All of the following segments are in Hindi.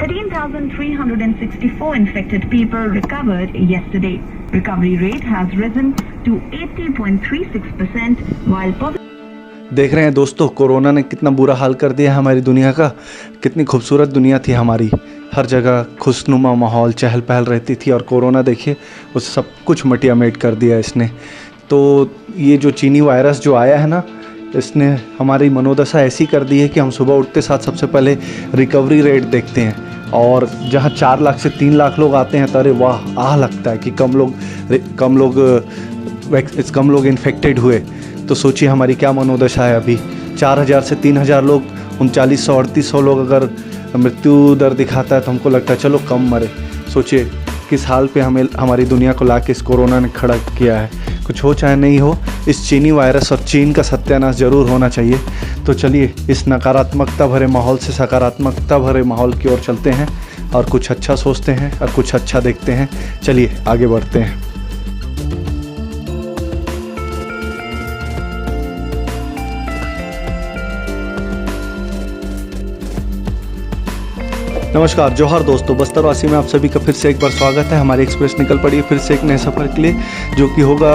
13,364 infected people recovered yesterday. Recovery rate has risen to 80.36%, while देख रहे हैं दोस्तों, कोरोना ने कितना बुरा हाल कर दिया हमारी दुनिया का। कितनी खूबसूरत दुनिया थी हमारी, हर जगह खुशनुमा माहौल, चहल पहल रहती थी, और कोरोना देखिए उस सब कुछ मटियामेट कर दिया इसने। तो ये जो चीनी वायरस जो आया है ना, इसने हमारी मनोदशा ऐसी कर दी है कि हम सुबह उठते साथ सबसे पहले रिकवरी रेट देखते हैं, और जहाँ 4 लाख से 3 लाख लोग आते हैं तो अरे वाह आह लगता है कि कम लोग इन्फेक्टेड हुए। तो सोचिए हमारी क्या मनोदशा है। अभी 4000 से 3000 लोग, 3900-3800 लोग अगर मृत्यु दर दिखाता है तो हमको लगता है चलो कम मरे। सोचिए किस हाल पे हमारी दुनिया को लाके इस कोरोना ने खड़ा किया है। कुछ हो चाहे नहीं हो, इस चीनी वायरस और चीन का सत्यानाश ज़रूर होना चाहिए। तो चलिए इस नकारात्मकता भरे माहौल से सकारात्मकता भरे माहौल की ओर चलते हैं और कुछ अच्छा सोचते हैं और कुछ अच्छा देखते हैं। चलिए आगे बढ़ते हैं। नमस्कार, जोहार दोस्तों, बस्तरवासी में आप सभी का फिर से एक बार स्वागत है। हमारी एक्सप्रेस निकल पड़ी है फिर से एक नए सफ़र के लिए, जो कि होगा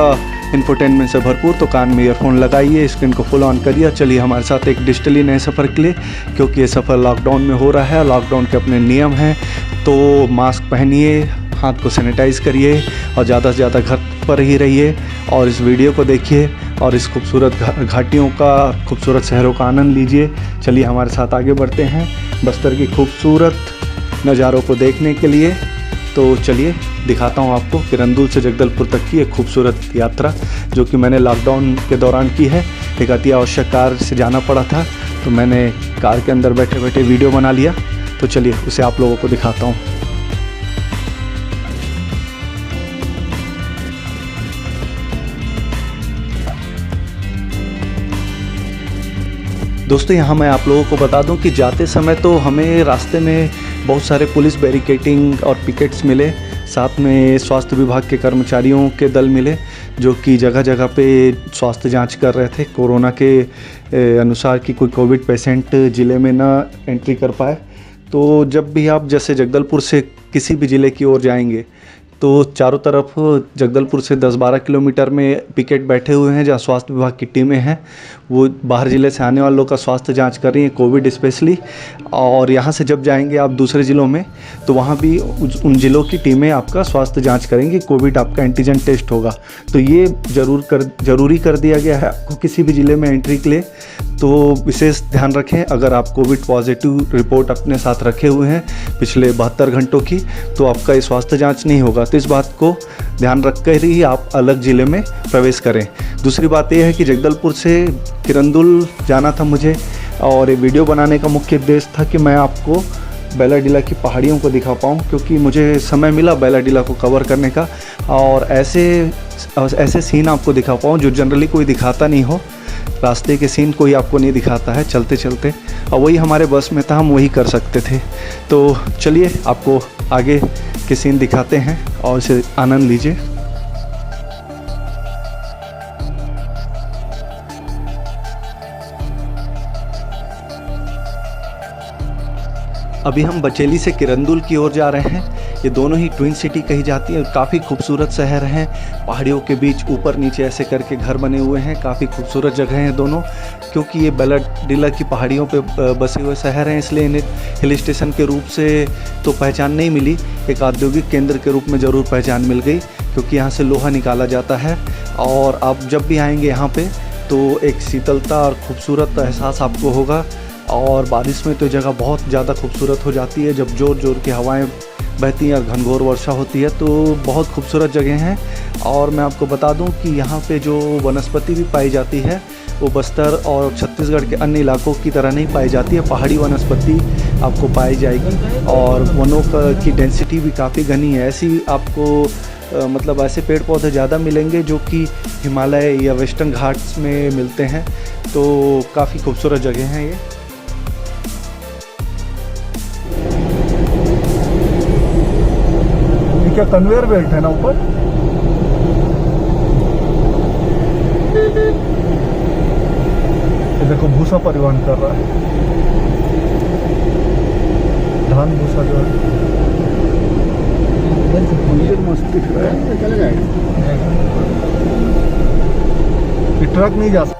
इंफोटेनमेंट से भरपूर। तो कान में ईयरफोन लगाइए, स्क्रीन को फुल ऑन करिए, चलिए हमारे साथ एक डिजिटली नए सफ़र के लिए, क्योंकि ये सफ़र लॉकडाउन में हो रहा है। लॉकडाउन के अपने नियम हैं, तो मास्क पहनिए, हाथ को सैनिटाइज़ करिए और ज़्यादा से ज़्यादा घर पर ही रहिए और इस वीडियो को देखिए और इस खूबसूरत घाटियों का, खूबसूरत शहरों का आनंद लीजिए। चलिए हमारे साथ आगे बढ़ते हैं बस्तर की खूबसूरत नज़ारों को देखने के लिए। तो चलिए दिखाता हूँ आपको किरंदुल से जगदलपुर तक की एक खूबसूरत यात्रा, जो कि मैंने लॉकडाउन के दौरान की है। एक अति आवश्यक कार्य से जाना पड़ा था, तो मैंने कार के अंदर बैठे बैठे वीडियो बना लिया। तो चलिए उसे आप लोगों को दिखाता हूँ। दोस्तों यहाँ मैं आप लोगों को बता दूं कि जाते समय तो हमें रास्ते में बहुत सारे पुलिस बैरिकेडिंग और पिकेट्स मिले, साथ में स्वास्थ्य विभाग के कर्मचारियों के दल मिले, जो कि जगह जगह पे स्वास्थ्य जांच कर रहे थे कोरोना के अनुसार कि कोई कोविड पेशेंट ज़िले में ना एंट्री कर पाए। तो जब भी आप जैसे जगदलपुर से किसी भी ज़िले की ओर जाएंगे तो चारों तरफ जगदलपुर से 10-12 किलोमीटर में पिकेट बैठे हुए हैं, जहाँ स्वास्थ्य विभाग की टीमें हैं। वो बाहर ज़िले से आने वालों का स्वास्थ्य जांच कर रही हैं, कोविड स्पेशली। और यहाँ से जब जाएंगे आप दूसरे ज़िलों में तो वहाँ भी उन ज़िलों की टीमें आपका स्वास्थ्य जांच करेंगी, कोविड आपका एंटीजन टेस्ट होगा। तो ये ज़रूरी कर दिया गया है आपको किसी भी ज़िले में एंट्री के लिए। तो विशेष ध्यान रखें, अगर आप कोविड पॉजिटिव रिपोर्ट अपने साथ रखे हुए हैं पिछले 72 घंटों की, तो आपका ये स्वास्थ्य जांच नहीं होगा। तो इस बात को ध्यान रख कर ही आप अलग ज़िले में प्रवेश करें। दूसरी बात यह है कि जगदलपुर से किरंदुल जाना था मुझे, और ये वीडियो बनाने का मुख्य उद्देश्य था कि मैं आपको बैलाडीला की पहाड़ियों को दिखा पाऊँ, क्योंकि मुझे समय मिला बैलाडीला को कवर करने का, और ऐसे सीन आपको दिखा पाऊँ जो जनरली कोई दिखाता नहीं हो। रास्ते के सीन कोई आपको नहीं दिखाता है चलते चलते, और वही हमारे बस में था, हम वही कर सकते थे। तो चलिए आपको आगे के सीन दिखाते हैं और इसे आनंद लीजिए। अभी हम बचेली से किरंदुल की ओर जा रहे हैं। ये दोनों ही ट्विन सिटी कही जाती है। काफ़ी खूबसूरत शहर हैं, पहाड़ियों के बीच ऊपर नीचे ऐसे करके घर बने हुए हैं। काफ़ी खूबसूरत जगह हैं दोनों, क्योंकि ये बैलाडीला की पहाड़ियों पे बसे हुए शहर हैं, इसलिए इन्हें हिल स्टेशन के रूप से तो पहचान नहीं मिली, एक औद्योगिक केंद्र के रूप में ज़रूर पहचान मिल गई, क्योंकि यहाँ से लोहा निकाला जाता है। और आप जब भी आएँगे यहाँ पर तो एक शीतलता और खूबसूरत एहसास आपको होगा। और बारिश में तो जगह बहुत ज़्यादा खूबसूरत हो जाती है, जब ज़ोर ज़ोर की हवाएं बहती हैं और घनघोर वर्षा होती है, तो बहुत खूबसूरत जगह हैं। और मैं आपको बता दूं कि यहाँ पे जो वनस्पति भी पाई जाती है वो बस्तर और छत्तीसगढ़ के अन्य इलाकों की तरह नहीं पाई जाती है। पहाड़ी वनस्पति आपको पाई जाएगी, और वनों की डेंसिटी भी काफ़ी घनी है। ऐसी आपको मतलब ऐसे पेड़ पौधे ज़्यादा मिलेंगे जो कि हिमालय या वेस्टर्न घाट्स में मिलते हैं। तो काफ़ी खूबसूरत जगह हैं ये। क्या कन्वेयर बेल्ट है ना ऊपर? ये देखो भूसा परिवहन कर रहा है। धान भूसा जो है मंदिर मस्त दिख रहा है, चले जाएगा। ये ट्रक नहीं जा सकता।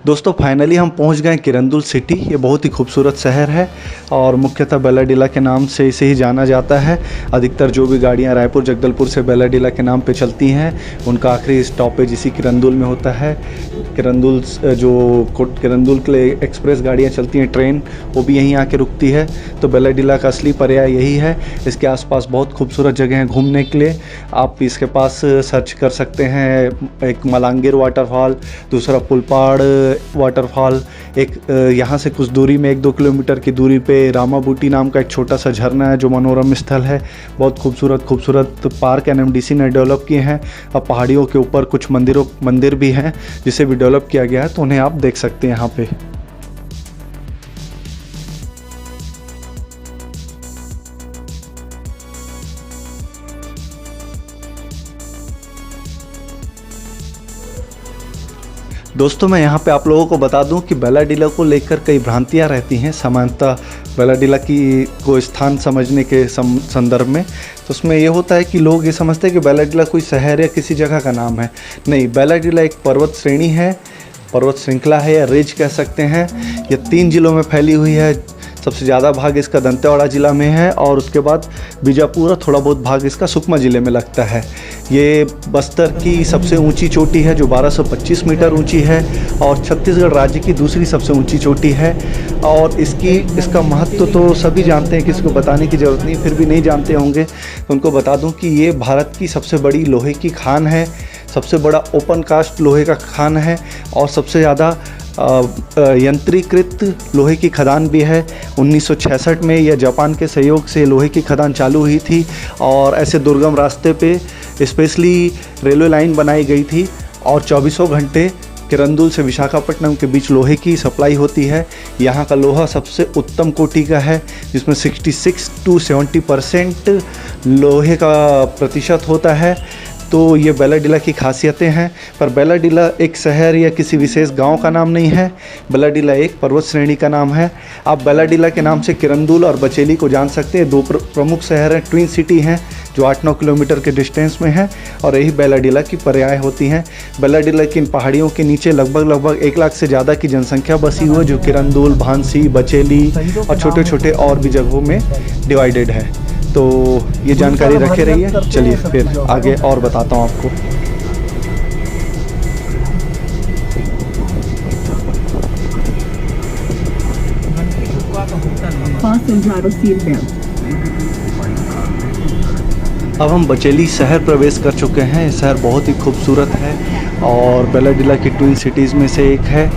दोस्तों फाइनली हम पहुंच गए किरंदुल सिटी। ये बहुत ही खूबसूरत शहर है और मुख्यतः बेलाडीला के नाम से इसे ही जाना जाता है। अधिकतर जो भी गाड़ियां रायपुर जगदलपुर से बेलाडीला के नाम पे चलती हैं उनका आखिरी स्टॉपेज इसी किरंदुल में होता है। किरंदुल किरंदुल के लिए एक्सप्रेस गाड़ियाँ चलती हैं, ट्रेन, वो भी यहीं आके रुकती है। तो बेलाडीला का असली पर्याय यही है। इसके आसपास बहुत खूबसूरत जगह हैं घूमने के लिए। आप इसके पास सर्च कर सकते हैं, एक मलांगीर वाटरफॉल, दूसरा पुलपाड़ वाटरफॉल, एक यहाँ से कुछ दूरी में 1-2 किलोमीटर की दूरी पे रामाबूटी नाम का एक छोटा सा झरना है जो मनोरम स्थल है। बहुत खूबसूरत पार्क एनएमडीसी ने डेवलप किए हैं। अब पहाड़ियों के ऊपर कुछ मंदिर भी हैं जिसे भी डेवलप किया गया है, तो उन्हें आप देख सकते हैं यहाँ पे। दोस्तों मैं यहाँ पे आप लोगों को बता दूं कि बेलाडीला को लेकर कई भ्रांतियाँ रहती हैं। सामान्यतः बेलाडीला को स्थान समझने के संदर्भ में तो उसमें ये होता है कि लोग ये समझते हैं कि बेलाडीला कोई शहर या किसी जगह का नाम है। नहीं, बेलाडीला एक पर्वत श्रेणी है, पर्वत श्रृंखला है या रिज कह सकते हैं। ये 3 जिलों में फैली हुई है। सबसे ज़्यादा भाग इसका दंतेवाड़ा ज़िला में है और उसके बाद बीजापुर और थोड़ा बहुत भाग इसका सुकमा ज़िले में लगता है। ये बस्तर की सबसे ऊंची चोटी है जो 1225 मीटर ऊंची है और छत्तीसगढ़ राज्य की दूसरी सबसे ऊंची चोटी है। और इसका महत्व तो सभी जानते हैं, किसी को बताने की ज़रूरत नहीं, फिर भी नहीं जानते होंगे तो उनको बता दूं कि ये भारत की सबसे बड़ी लोहे की खान है, सबसे बड़ा ओपन कास्ट लोहे का खान है और सबसे ज़्यादा यंत्रीकृत लोहे की खदान भी है। 1966 में यह जापान के सहयोग से लोहे की खदान चालू हुई थी और ऐसे दुर्गम रास्ते पे स्पेशली रेलवे लाइन बनाई गई थी और 24 घंटे किरंदुल से विशाखापट्टनम के बीच लोहे की सप्लाई होती है। यहाँ का लोहा सबसे उत्तम कोटि का है जिसमें 66 to 70% लोहे का प्रतिशत होता है। तो ये बेलाडीला की खासियतें हैं। पर बेलाडीला एक शहर या किसी विशेष गांव का नाम नहीं है, बेलाडीला एक पर्वत श्रेणी का नाम है। आप बेलाडीला के नाम से किरंदुल और बचेली को जान सकते हैं। 2 प्रमुख शहर हैं, ट्विन सिटी हैं जो 8-9 किलोमीटर के डिस्टेंस में है और यही बेलाडीला की पर्याय होती हैं। बेलाडीला की इन पहाड़ियों के नीचे लगभग 1 लाख से ज़्यादा की जनसंख्या बसी हुई है जो किरंदुल, भांसी, बचेली और छोटे छोटे और भी जगहों में डिवाइडेड है। तो ये जानकारी रखे रहिए। चलिए फिर आगे और बताता हूँ आपको। अब हम बचेली शहर प्रवेश कर चुके हैं। ये शहर बहुत ही खूबसूरत है और बेलाडीला की ट्विन सिटीज़ में से एक है।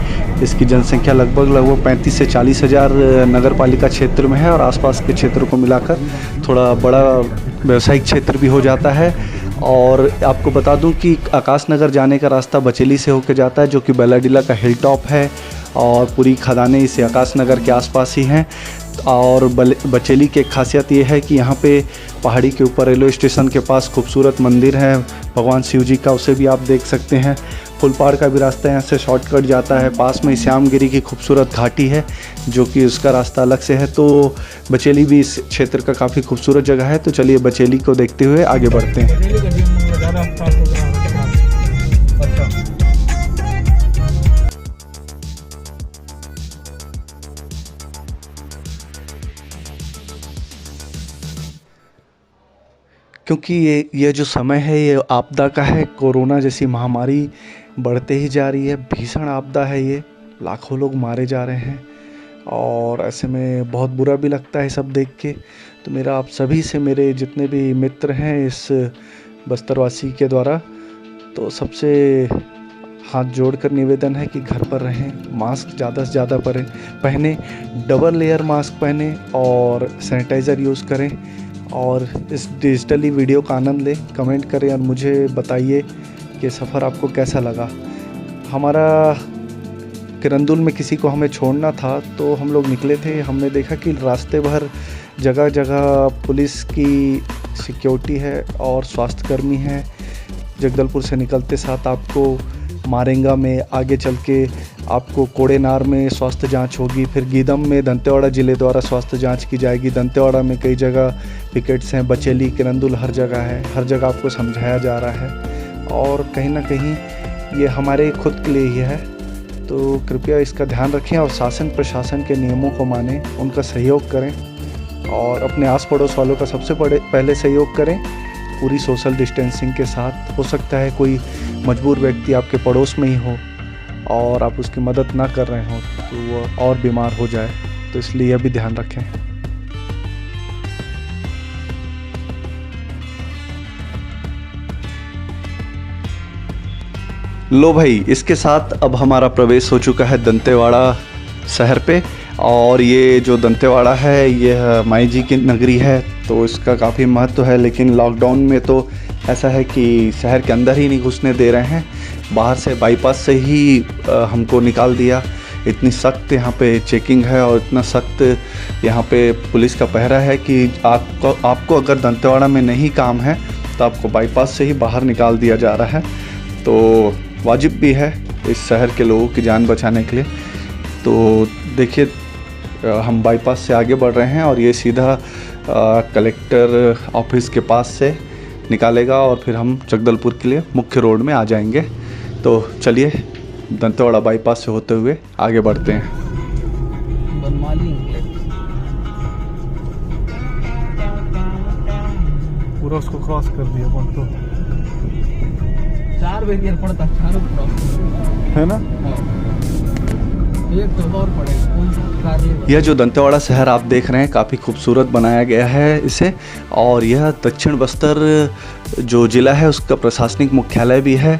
इसकी जनसंख्या लगभग 35 से 40 हज़ार नगर पालिका क्षेत्र में है और आसपास के क्षेत्रों को मिलाकर थोड़ा बड़ा व्यावसायिक क्षेत्र भी हो जाता है। और आपको बता दूं कि आकाश नगर जाने का रास्ता बचेली से होकर जाता है जो कि बेलाडीला का हिल टॉप है और पूरी खदानें इसे आकाश नगर के आसपास ही हैं। और बचेली की एक खासियत ये है कि यहाँ पे पहाड़ी के ऊपर रेलवे स्टेशन के पास खूबसूरत मंदिर है भगवान शिव जी का, उसे भी आप देख सकते हैं। फुलपाड़ का भी रास्ता यहाँ से शॉर्टकट जाता है। पास में श्यामगिरी की खूबसूरत घाटी है जो कि उसका रास्ता अलग से है। तो बचेली भी इस क्षेत्र का काफ़ी खूबसूरत जगह है। तो चलिए बचेली को देखते हुए आगे बढ़ते हैं। क्योंकि ये जो समय है ये आपदा का है। कोरोना जैसी महामारी बढ़ते ही जा रही है, भीषण आपदा है ये, लाखों लोग मारे जा रहे हैं और ऐसे में बहुत बुरा भी लगता है सब देख के। तो मेरा आप सभी से, मेरे जितने भी मित्र हैं इस बस्तरवासी के द्वारा, तो सबसे हाथ जोड़कर निवेदन है कि घर पर रहें, मास्क ज़्यादा से ज़्यादा पहने, डबल लेयर मास्क पहने और सैनिटाइज़र यूज़ करें और इस डिजिटली वीडियो का आनंद लें। कमेंट करें और मुझे बताइए कि सफ़र आपको कैसा लगा। हमारा किरंदुल में किसी को हमें छोड़ना था तो हम लोग निकले थे। हमने देखा कि रास्ते भर जगह जगह पुलिस की सिक्योरिटी है और स्वास्थ्यकर्मी हैं। जगदलपुर से निकलते साथ आपको मारेंगा में आगे चल के आपको कोड़ेनार में स्वास्थ्य जांच होगी, फिर गीदम में दंतेवाड़ा ज़िले द्वारा स्वास्थ्य जांच की जाएगी। दंतेवाड़ा में कई जगह पिकेट्स हैं, बचेली, किरंदुल, हर जगह है, हर जगह आपको समझाया जा रहा है और कहीं ना कहीं ये हमारे खुद के लिए ही है। तो कृपया इसका ध्यान रखें और शासन प्रशासन के नियमों को मानें, उनका सहयोग करें और अपने आस पड़ोस वालों का सबसे पहले सहयोग करें पूरी सोशल डिस्टेंसिंग के साथ। हो सकता है कोई मजबूर व्यक्ति आपके पड़ोस में ही हो और आप उसकी मदद ना कर रहे हो तो वो और बीमार हो जाए, तो इसलिए यह भी ध्यान रखें। लो भाई, इसके साथ अब हमारा प्रवेश हो चुका है दंतेवाड़ा शहर पे और ये जो दंतेवाड़ा है यह माई जी की नगरी है, तो इसका काफ़ी महत्व है। लेकिन लॉकडाउन में तो ऐसा है कि शहर के अंदर ही नहीं घुसने दे रहे हैं, बाहर से बाईपास से ही हमको निकाल दिया। इतनी सख्त यहाँ पे चेकिंग है और इतना सख्त यहाँ पे पुलिस का पहरा है कि आपको अगर दंतेवाड़ा में नहीं काम है तो आपको बाईपास से ही बाहर निकाल दिया जा रहा है। तो वाजिब भी है इस शहर के लोगों की जान बचाने के लिए। तो देखिए, हम बाईपास से आगे बढ़ रहे हैं और ये सीधा कलेक्टर ऑफिस के पास से निकालेगा और फिर हम जगदलपुर के लिए मुख्य रोड में आ जाएंगे। तो चलिए दंतेवाड़ा बाईपास से होते हुए आगे बढ़ते हैं। पूरा उसको क्रॉस कर दिया अपन तो 4 बैरियर पड़ता, चारों क्रॉस है ना। एक तो और पड़ेगा। यह जो दंतेवाड़ा शहर आप देख रहे हैं काफ़ी खूबसूरत बनाया गया है इसे, और यह दक्षिण बस्तर जो ज़िला है उसका प्रशासनिक मुख्यालय भी है।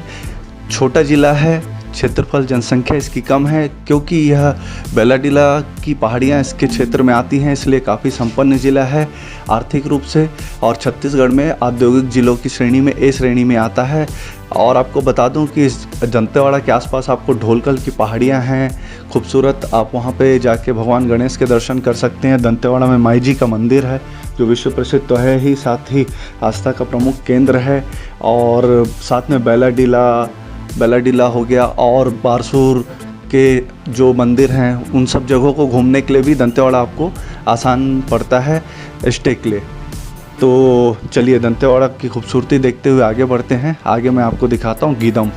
छोटा ज़िला है, क्षेत्रफल जनसंख्या इसकी कम है क्योंकि यह बेलाडीला की पहाड़ियाँ इसके क्षेत्र में आती हैं, इसलिए काफ़ी संपन्न ज़िला है आर्थिक रूप से और छत्तीसगढ़ में औद्योगिक ज़िलों की श्रेणी में ए श्रेणी में आता है। और आपको बता दूं कि इस दंतेवाड़ा के आसपास आपको ढोलकल की पहाड़ियाँ हैं खूबसूरत, आप वहाँ पे जाके भगवान गणेश के दर्शन कर सकते हैं। दंतेवाड़ा में माई जी का मंदिर है जो विश्व प्रसिद्ध तो है ही, साथ ही आस्था का प्रमुख केंद्र है। और साथ में बेलाडीला हो गया और बारसूर के जो मंदिर हैं उन सब जगहों को घूमने के लिए भी दंतेवाड़ा आपको आसान पड़ता है स्टे के लिए। तो चलिए दंतेवाड़ा की खूबसूरती देखते हुए आगे बढ़ते हैं। आगे मैं आपको दिखाता हूँ गीदम।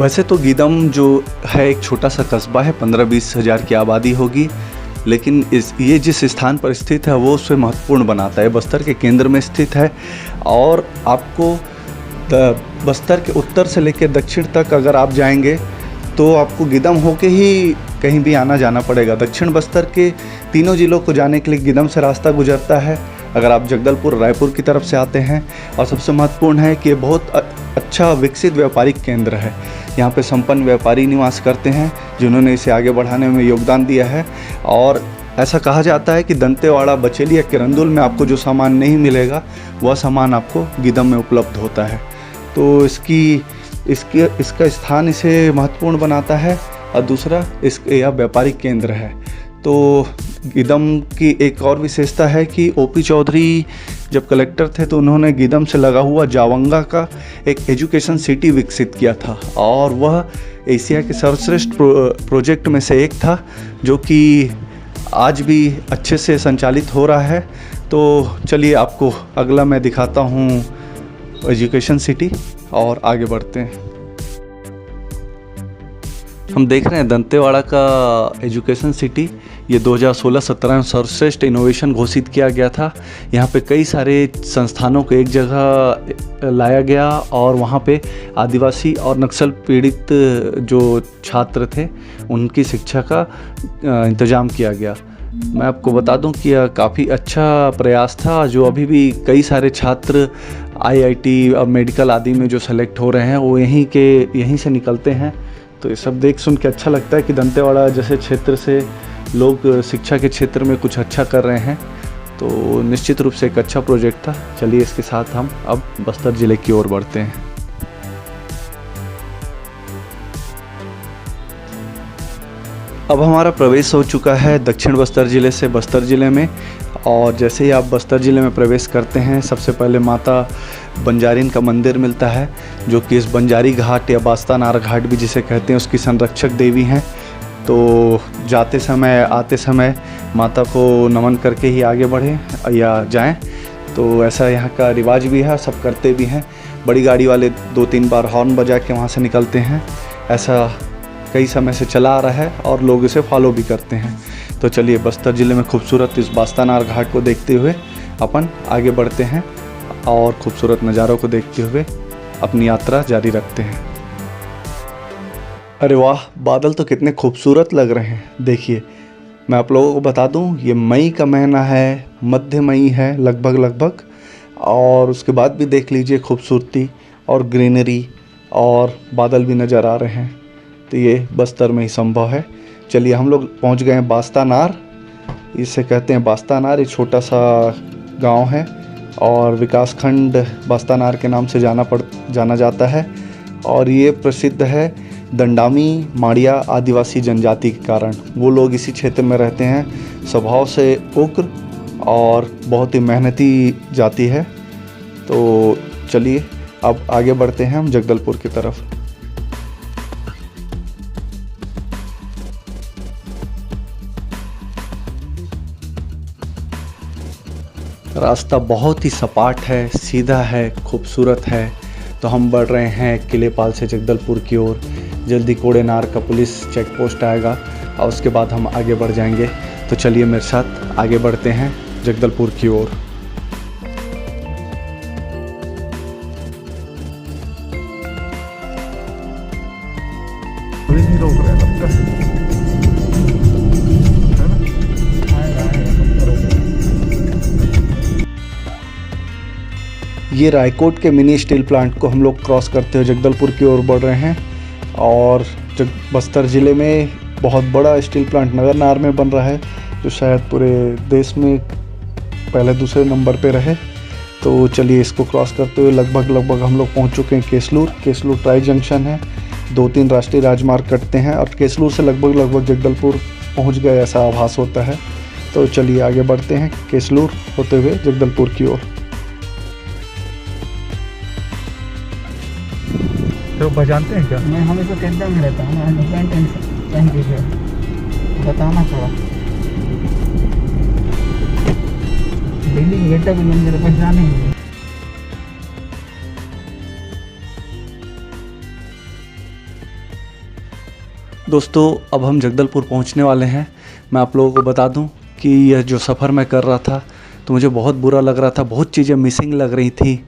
वैसे तो गीदम जो है एक छोटा सा कस्बा है, 15-20 हज़ार की आबादी होगी, लेकिन ये जिस स्थान पर स्थित है वो उससे महत्वपूर्ण बनाता है। बस्तर के केंद्र में स्थित है और आपको बस्तर के उत्तर से लेकर दक्षिण तक अगर आप जाएंगे तो आपको गीदम होके ही कहीं भी आना जाना पड़ेगा। दक्षिण बस्तर के तीनों ज़िलों को जाने के लिए गीदम से रास्ता गुजरता है अगर आप जगदलपुर रायपुर की तरफ से आते हैं। और सबसे महत्वपूर्ण है कि ये बहुत अच्छा विकसित व्यापारिक केंद्र है। यहाँ पे संपन्न व्यापारी निवास करते हैं जिन्होंने इसे आगे बढ़ाने में योगदान दिया है। और ऐसा कहा जाता है कि दंतेवाड़ा, बचेली या किरंदुल में आपको जो सामान नहीं मिलेगा वह सामान आपको गीदम में उपलब्ध होता है। तो इसका स्थान इसे महत्वपूर्ण बनाता है। और दूसरा यह व्यापारिक केंद्र है। तो गीदम की एक और विशेषता है कि ओपी चौधरी जब कलेक्टर थे तो उन्होंने गीदम से लगा हुआ जावंगा का एक एजुकेशन सिटी विकसित किया था और वह एशिया के सर्वश्रेष्ठ प्रोजेक्ट में से एक था जो कि आज भी अच्छे से संचालित हो रहा है। तो चलिए आपको अगला मैं दिखाता हूँ एजुकेशन सिटी और आगे बढ़ते हैं। हम देख रहे हैं दंतेवाड़ा का एजुकेशन सिटी, ये 2016-17 में सर्वश्रेष्ठ इनोवेशन घोषित किया गया था। यहाँ पे कई सारे संस्थानों को एक जगह लाया गया और वहाँ पे आदिवासी और नक्सल पीड़ित जो छात्र थे उनकी शिक्षा का इंतज़ाम किया गया। मैं आपको बता दूं कि यह काफ़ी अच्छा प्रयास था। जो अभी भी कई सारे छात्र IIT और मेडिकल आदि में जो सेलेक्ट हो रहे हैं वो यहीं से निकलते हैं। तो ये सब देख सुन के अच्छा लगता है कि दंतेवाड़ा जैसे क्षेत्र से लोग शिक्षा के क्षेत्र में कुछ अच्छा कर रहे हैं। तो निश्चित रूप से एक अच्छा प्रोजेक्ट था। चलिए इसके साथ हम अब बस्तर ज़िले की ओर बढ़ते हैं। अब हमारा प्रवेश हो चुका है दक्षिण बस्तर ज़िले से बस्तर ज़िले में। और जैसे ही आप बस्तर ज़िले में प्रवेश करते हैं, सबसे पहले माता बंजारिन का मंदिर मिलता है, जो कि इस बंजारी घाट या बास्तानार घाट भी जिसे कहते हैं, उसकी संरक्षक देवी हैं। तो जाते समय आते समय माता को नमन करके ही आगे बढ़ें या जाएं। तो ऐसा यहाँ का रिवाज भी है, सब करते भी हैं। बड़ी गाड़ी वाले 2-3 बार हॉर्न बजा के वहाँ से निकलते हैं। ऐसा कई समय से चला आ रहा है और लोग इसे फॉलो भी करते हैं। तो चलिए बस्तर ज़िले में खूबसूरत इस बास्तानार घाट को देखते हुए अपन आगे बढ़ते हैं और खूबसूरत नज़ारों को देखते हुए अपनी यात्रा जारी रखते हैं। अरे वाह, बादल तो कितने खूबसूरत लग रहे हैं। देखिए, मैं आप लोगों को बता दूं, ये मई का महीना है, मध्य मई है लगभग। और उसके बाद भी देख लीजिए खूबसूरती और ग्रीनरी और बादल भी नज़र आ रहे हैं। तो ये बस्तर में ही संभव है। चलिए हम लोग पहुंच गए हैं बास्तानार। इसे कहते हैं बास्तानार। ये छोटा सा गांव है और विकासखंड बास्तानार के नाम से जाना जाता है। और ये प्रसिद्ध है दंडामी माड़िया आदिवासी जनजाति के कारण। वो लोग इसी क्षेत्र में रहते हैं, स्वभाव से उग्र और बहुत ही मेहनती जाति है। तो चलिए अब आगे बढ़ते हैं हम जगदलपुर की तरफ। रास्ता बहुत ही सपाट है, सीधा है, खूबसूरत है। तो हम बढ़ रहे हैं किलेपाल से जगदलपुर की ओर। जल्दी कोड़ेनार का पुलिस चेक पोस्ट आएगा और उसके बाद हम आगे बढ़ जाएंगे। तो चलिए मेरे साथ आगे बढ़ते हैं जगदलपुर की ओर। अभी नहीं रोक रहा है लगता है ना? ये रायकोट के मिनी स्टील प्लांट को हम लोग क्रॉस करते हुए जगदलपुर की ओर बढ़ रहे हैं। और बस्तर ज़िले में बहुत बड़ा स्टील प्लांट नगरनार में बन रहा है, जो शायद पूरे देश में पहले दूसरे नंबर पे रहे। तो चलिए इसको क्रॉस करते हुए लगभग हम लोग पहुंच चुके हैं केसलूर। केसलूर ट्राई जंक्शन है, 2-3 राष्ट्रीय राजमार्ग कटते हैं और केसलूर से लगभग जगदलपुर पहुंच गए ऐसा आभास होता है। तो चलिए आगे बढ़ते हैं केसलूर होते हुए जगदलपुर की ओर। तो बजानते हैं क्या? मैं हमेशा टेंशन में रहता हूँ, हमेशा टेंशन कीजिए, बताना थोड़ा। डेली बेटा भी मेरे पास जाने ही। दोस्तों, अब हम जगदलपुर पहुंचने वाले हैं। मैं आप लोगों को बता दूं कि यह जो सफ़र मैं कर रहा था तो मुझे बहुत बुरा लग रहा था। बहुत चीज़ें मिसिंग लग रही थी।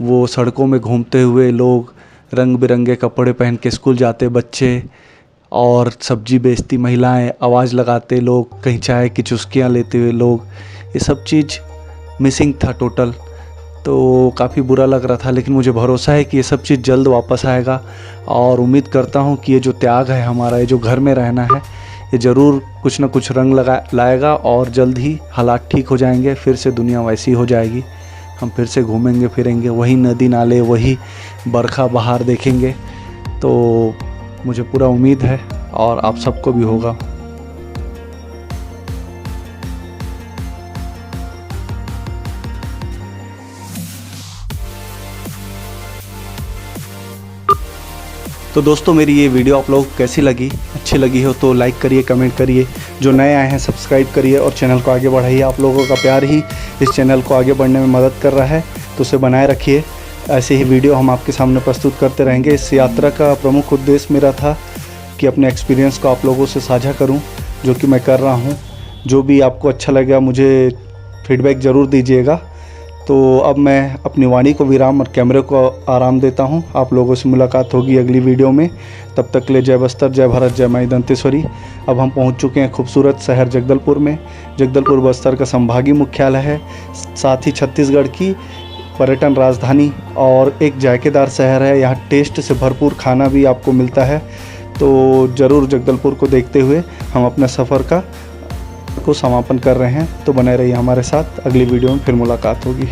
वो सड़कों में घूमते हुए लोग, रंग बिरंगे कपड़े पहन के स्कूल जाते बच्चे और सब्जी बेचती महिलाएं, आवाज़ लगाते लोग, कहीं चाय की चुस्कियां लेते हुए लोग, ये सब चीज़ मिसिंग था टोटल। तो काफ़ी बुरा लग रहा था, लेकिन मुझे भरोसा है कि ये सब चीज़ जल्द वापस आएगा। और उम्मीद करता हूँ कि ये जो त्याग है हमारा, ये जो घर में रहना है, ये ज़रूर कुछ ना कुछ रंग लाएगा और जल्द ही हालात ठीक हो जाएंगे। फिर से दुनिया वैसी हो जाएगी, हम फिर से घूमेंगे फिरेंगे, वही नदी नाले, वही बरखा बहार देखेंगे। तो मुझे पूरा उम्मीद है और आप सबको भी होगा। तो दोस्तों, मेरी ये वीडियो आप लोगों को कैसी लगी? अच्छी लगी हो तो लाइक करिए, कमेंट करिए। जो नए आए हैं सब्सक्राइब करिए और चैनल को आगे बढ़ाइए। आप लोगों का प्यार ही इस चैनल को आगे बढ़ने में मदद कर रहा है, तो उसे बनाए रखिए। ऐसे ही वीडियो हम आपके सामने प्रस्तुत करते रहेंगे। इस यात्रा का प्रमुख उद्देश्य मेरा था कि अपने एक्सपीरियंस को आप लोगों से साझा करूं, जो कि मैं कर रहा हूं। जो भी आपको अच्छा लगा मुझे फीडबैक ज़रूर दीजिएगा। तो अब मैं अपनी वाणी को विराम और कैमरे को आराम देता हूं। आप लोगों से मुलाकात होगी अगली वीडियो में। तब तक के लिए जय बस्तर, जय भारत, जय माई दंतेश्वरी। अब हम पहुंच चुके हैं खूबसूरत शहर जगदलपुर में। जगदलपुर बस्तर का संभागीय मुख्यालय है, साथ ही छत्तीसगढ़ की पर्यटन राजधानी और एक जायकेदार शहर है। यहाँ टेस्ट से भरपूर खाना भी आपको मिलता है। तो ज़रूर जगदलपुर को देखते हुए हम अपने सफ़र को समापन कर रहे हैं। तो बने रहिए हमारे साथ, अगली वीडियो में फिर मुलाकात होगी।